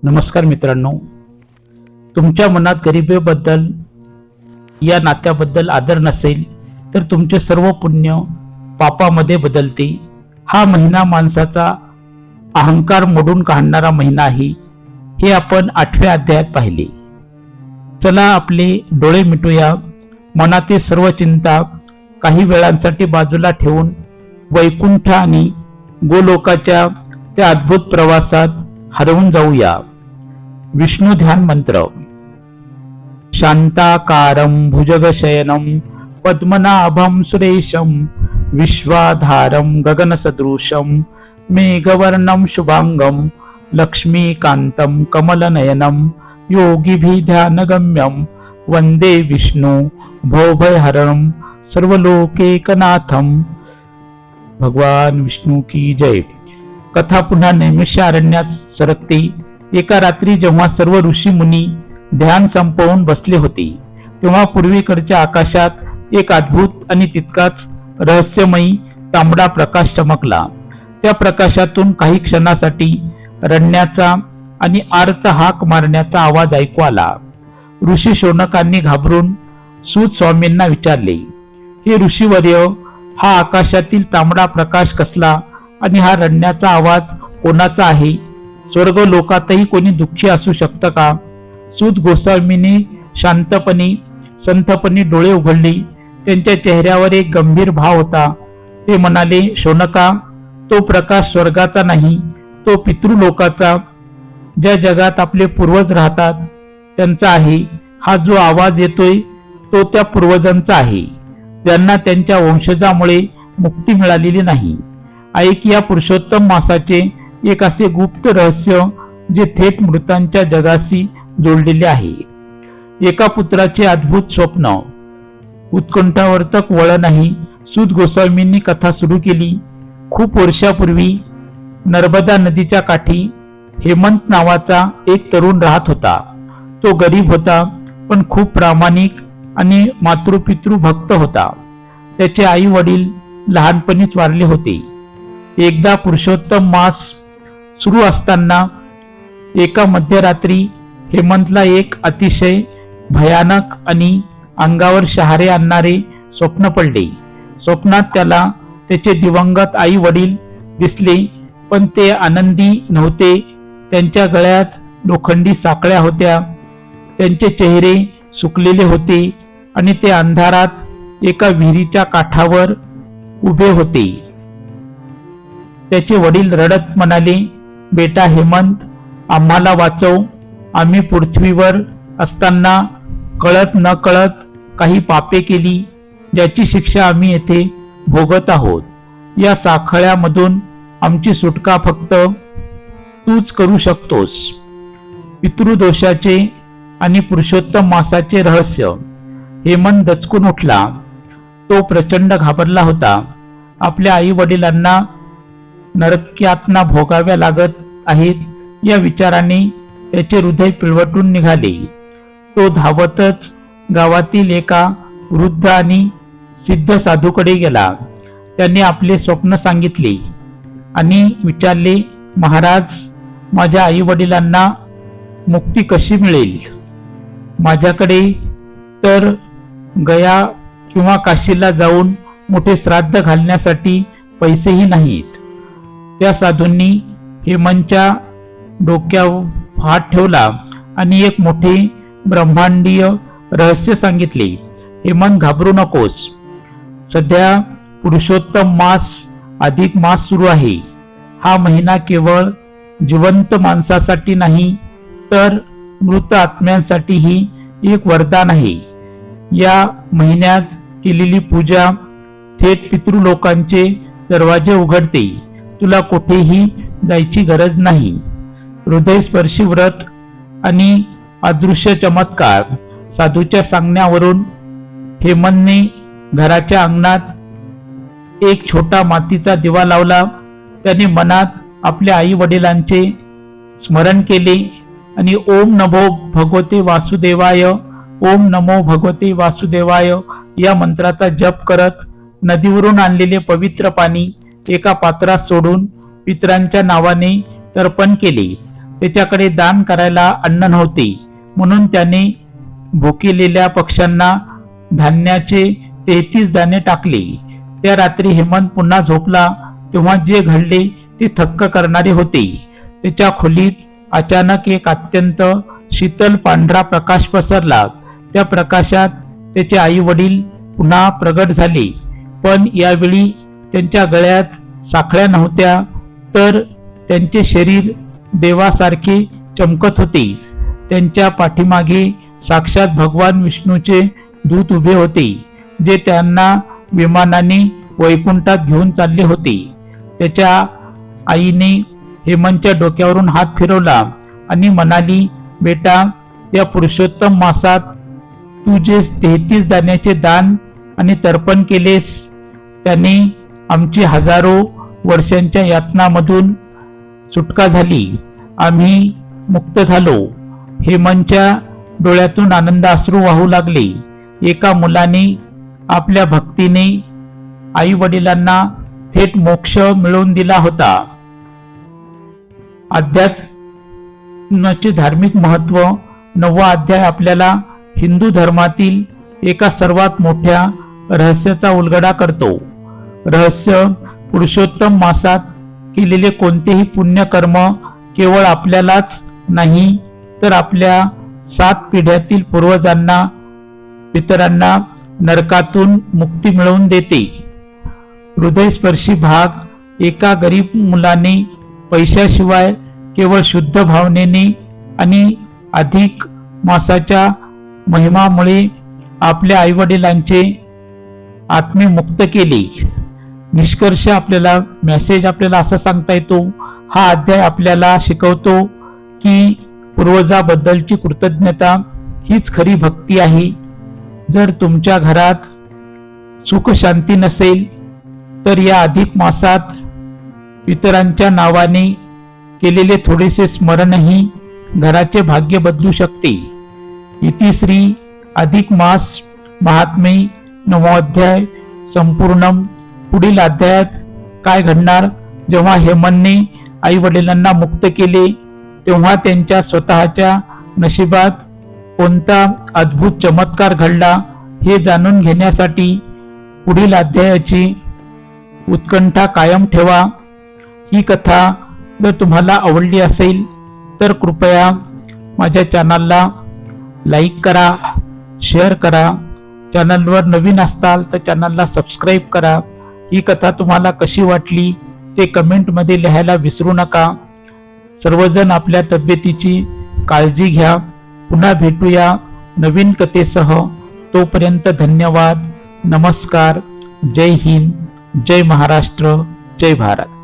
नमस्कार मित्रांनो, तुमच्या मनात गरिबीबद्दल या नात्याबद्दल आदर नसेल तर तुमचे सर्व पुण्य पापामध्ये बदलते. हा महिना माणसाचा अहंकार मोडून काढणारा महिना आहे, हे आपण 8व्या अध्यायात पाहिले. चला आपले डोळे मिटूया, मनातील सर्व चिंता काही वेळांसाठी बाजूला ठेवून वैकुंठ आणि गोलोकाच्या त्या अद्भुत प्रवासात हरवून जाऊया. विष्णू ध्यान मंत्र. शांताकारं भुजगशयनं पद्मनाभं सुरेशं विश्वाधारं गगनसदृशं मेघवर्णं शुभांगं लक्ष्मीकान्तं कमलनयनं योगिभिध्यानगम्यं वंदे विष्णु भवभयहरणं सर्वलोकैकनाथं. भगवान विष्णू की जय. कथा पुन्हा नैमिषारण्यात सरकते. एका रात्री जेव्हा सर्व ऋषी मुनी ध्यान संपवून बसले होते, तेव्हा पूर्वेकडच्या आकाशात एक अद्भुत आणि तितकाच रहस्यमयी तांबडा प्रकाश चमकला. त्या प्रकाशातून काही क्षणासाठी रडण्याचा आणि आर्त हाक मारण्याचा आवाज ऐकू आला. ऋषी शौनकांनी घाबरून सूत स्वामींना विचारले, हे ऋषीवर्य, हा आकाशातील तांबडा प्रकाश कसला आणि हा रडण्याचा आवाज कोणाचा आहे? स्वर्ग लोकातही कोणी दुःखी असू शकतं का? सूत गोस्वामीने शांतपणे संथपणे डोळे उघडले. त्यांच्या चेहऱ्यावर एक गंभीर भाव होता. ते म्हणाले, शौनका, तो प्रकाश स्वर्गाचा नाही, तो पितृलोकाचा, ज्या जगात आपले पूर्वज राहतात त्यांचा आहे. हा जो आवाज येतोय तो त्या पूर्वजांचा आहे, ज्यांना त्यांच्या वंशजामुळे मुक्ती मिळालेली नाही. ऐक, या पुरुषोत्तम मासाचे एक असे गुप्त रहस्य जे थेट मृतांच्या जगाशी जोडलेले आहे. एका पुत्राचे अद्भुत स्वप्न. उत्कंठावर्तक वळण आहे. सूत गोस्वामींनी कथा सुरू केली. खूप वर्षापूर्वी नर्मदा नदीच्या काठी हेमंत नावाचा एक तरुण राहत होता. तो गरीब होता, पण खूप प्रामाणिक आणि मातृपितृ भक्त होता. त्याचे आई वडील लहानपणीच वारले होते. एकदा पुरुषोत्तम मास सुरू असताना एका मध्यरात्री हेमंतला एक अतिशय भयानक आणि अंगावर शहारे आणणारे स्वप्न पडले. स्वप्नात त्याला त्याचे दिवंगत आई वडील दिसले, पण ते आनंदी नव्हते. त्यांच्या गळ्यात लोखंडी साखळ्या होत्या, त्यांचे चेहरे सुकलेले होते आणि ते अंधारात एका विहिरीच्या काठावर उभे होते. त्याचे वडील रडत म्हणाले, बेटा हेमंत, आम्हाला वाचव. आम्ही पृथ्वीवर असताना कळत न कळत काही पापे केली, ज्याची शिक्षा आम्ही येथे भोगत आहोत. या साखळ्यामधून आमची सुटका फक्त तूच करू शकतोस. पितृदोषाचे आणि पुरुषोत्तम मासाचे रहस्य. हेमंत दचकून उठला. तो प्रचंड घाबरला होता. आपल्या आई वडिलांना नरकयातना भोगाव्या लागत आहेत या विचाराने त्याचे हृदय पिळवटून निघाले. तो धावतच गावातील एका वृद्ध आणि सिद्ध साधूकडे गेला. त्याने आपले स्वप्न सांगितले आणि विचारले, महाराज, माझ्या आई वडिलांना मुक्ती कशी मिळेल? माझ्याकडे तर गया किंवा काशीला जाऊन मोठे श्राद्ध घालण्यासाठी पैसेही नाहीत. त्या साधूंनी हेमंतच्या डोक्यावर हात ठेवला आणि एक मोठे ब्रह्मांडीय रहस्य सांगितले. हेमंत, घाबरू नकोस. सध्या पुरुषोत्तम मास अधिक मास सुरू आहे. हा महिना केवळ जिवंत माणसासाठी नाही, तर मृत आत्म्यांसाठीही एक वरदान आहे. या महिन्यात केलेली पूजा थेट पितृलोकांचे दरवाजे उघडते. तुला कुठेही जायची गरज नाही. हृदयस्पर्शी व्रत आणि अदृश्य चमत्कार. साधूच्या सांगण्यावरून हेमंतने घराच्या अंगणात एक छोटा मातीचा दिवा लावला. त्याने मनात आपल्या आई वडिलांचे स्मरण केले आणि ओम नमो भगवते वासुदेवाय, ओम नमो भगवते वासुदेवाय या मंत्राचा जप करत नदीवरून आणलेले पवित्र पाणी एका पात्रात सोडून पितरांच्या नावाने तर्पण केले. त्याच्याकडे दान करायला अन्न नव्हते, म्हणून त्याने भुकेलेल्या पक्ष्यांना धान्याचे 33 दाणे टाकले. त्या रात्री हेमंत पुन्हा झोपला तेव्हा जे घडले ते थक्क करणारे होते. त्याच्या खोलीत अचानक एक अत्यंत शीतल पांढरा प्रकाश पसरला. त्या प्रकाशात त्याचे आई वडील पुन्हा प्रगट झाले, पण यावेळी त्यांच्या गळ्यात साखळ्या नव्हत्या, तर त्यांचे शरीर देवासारखे चमकत होते. त्यांच्या पाठीमागे साक्षात भगवान विष्णूचे दूत उभे होते, जे त्यांना विमानाने वैकुंठात घेऊन चालले होते. त्याच्या आईने हेमंतच्या डोक्यावरून हात फिरवला आणि म्हणाली, बेटा, या पुरुषोत्तम मासात तू जे 33 दाण्याचे दान आणि तर्पण केलेस त्याने आमची हजारो वर्षांच्या यातनामधून सुटका झाली. आम्ही मुक्त झालो. हेमंतच्या डोळ्यातून आनंदाश्रू वाहू लागले. एका मुलाने आपल्या भक्तीने आई वडिलांना थेट मोक्ष मिळवून दिला होता. अध्यात्माचे धार्मिक महत्व 9वा अध्याय आपल्याला हिंदू धर्मातील एका सर्वात मोठ्या रहस्याचा उलगडा करतो. रहस्य पुरुषोत्तम मासात केलेले कोणतेही पुण्यकर्म केवळ आपल्यालाच नाही, तर आपल्या 7 पिढ्यातील पूर्वजांना, पितरांना नरकातून मुक्ती मिळवून देते. हृदयस्पर्शी भाग. एका गरीब मुलाने पैशाशिवाय केवळ शुद्ध भावनेने आणि अधिक मासाच्या महिमामुळे आपल्या आईवडिलांचे आत्मे मुक्त केले. निष्कर्ष आपल्याला मेसेज आपल्याला असा सांगता येतो, हा अध्याय आपल्याला शिकवतो की पूर्वजाबद्दलची कृतज्ञता हीच खरी भक्ती आहे. जर तुमच्या घरात सुख शांती नसेल तर या अधिक मासात पितरांच्या नावाने केलेले थोडेसे स्मरणही घराचे भाग्य बदलू शकते. इतिश्री अधिक मास महात्मे 9वा अध्याय संपूर्णम. पुढील अध्यायात काय घडणार? जेव्हा हेमंतने आई वडिलांना मुक्त केले तेव्हा त्यांच्या स्वतःच्या नशिबात कोणता अद्भुत चमत्कार घडला हे जाणून घेण्यासाठी पुढील अध्यायाची उत्कंठा कायम ठेवा. ही कथा जर तुम्हाला आवडली असेल तर कृपया माझ्या चॅनलला लाईक करा, शेअर करा. चॅनलवर नवीन असाल तर चॅनलला सबस्क्राईब करा. ही कथा तुम्हाला कशी वाटली ते कमेंटमध्ये लिहायला विसरू नका. सर्वजण आपल्या तब्येतीची काळजी घ्या. पुन्हा भेटूया नवीन कथेसह. तोपर्यंत धन्यवाद. नमस्कार. जय हिंद, जय महाराष्ट्र, जय भारत.